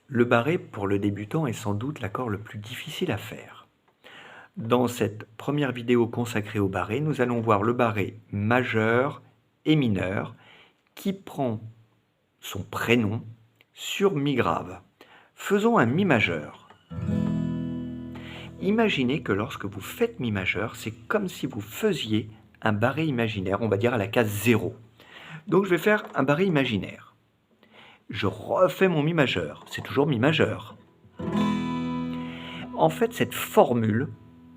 Le barré, pour le débutant, est sans doute l'accord le plus difficile à faire. Dans cette première vidéo consacrée au barré, nous allons voir le barré majeur et mineur qui prend son prénom sur mi grave. Faisons un mi majeur. Imaginez que lorsque vous faites mi majeur, c'est comme si vous faisiez un barré imaginaire, on va dire à la case 0. Donc je vais faire un barré imaginaire. Je refais mon mi majeur, c'est toujours mi majeur. En fait, cette formule,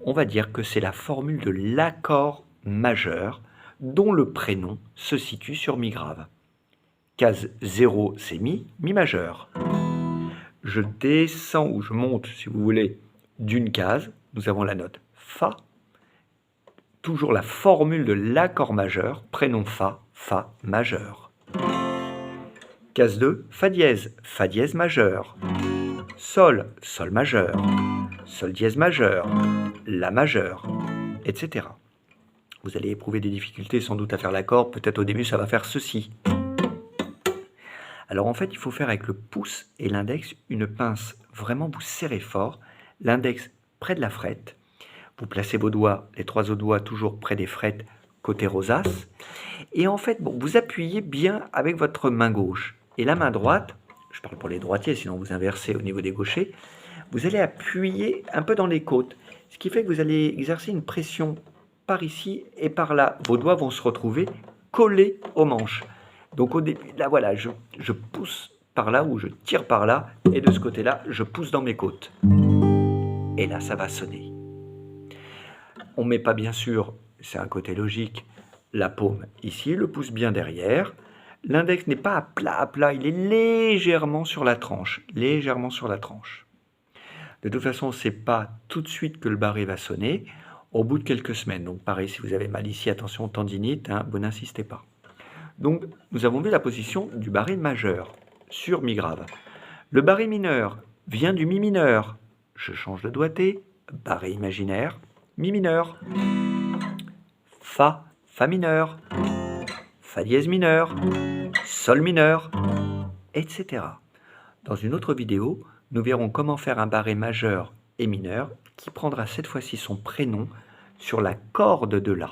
on va dire que c'est la formule de l'accord majeur dont le prénom se situe sur mi grave. Case 0, c'est mi, mi majeur. Je descends ou je monte, si vous voulez, d'une case. Nous avons la note Fa. Toujours la formule de l'accord majeur, prénom Fa, Fa majeur. Case 2, Fa dièse majeur. Sol, Sol majeur. Sol dièse majeur. La majeur, etc. Vous allez éprouver des difficultés sans doute à faire l'accord. Peut-être au début, ça va faire ceci. Alors en fait, il faut faire avec le pouce et l'index une pince. Vraiment, vous serrez fort. L'index près de la frette. Vous placez vos doigts, les trois autres doigts toujours près des frettes côté rosace. Et en fait, bon, vous appuyez bien avec votre main gauche. Et la main droite, je parle pour les droitiers, sinon vous inversez au niveau des gauchers, vous allez appuyer un peu dans les côtes. Ce qui fait que vous allez exercer une pression par ici et par là. Vos doigts vont se retrouver collés aux manches. Donc au début, là voilà, je pousse par là ou je tire par là. Et de ce côté-là, je pousse dans mes côtes. Et là, ça va sonner. On ne met pas bien sûr, c'est un côté logique, la paume ici, le pouce bien derrière. L'index n'est pas à plat, il est légèrement sur la tranche, légèrement sur la tranche. De toute façon, ce n'est pas tout de suite que le barré va sonner, au bout de quelques semaines. Donc pareil, si vous avez mal ici, attention, tendinite, vous n'insistez pas. Donc nous avons vu la position du barré majeur sur mi grave. Le barré mineur vient du mi mineur. Je change de doigté, barré imaginaire, mi mineur, Fa, Fa mineur, Fa dièse mineur, Sol mineur, etc. Dans une autre vidéo, nous verrons comment faire un barré majeur et mineur qui prendra cette fois-ci son prénom sur la corde de La.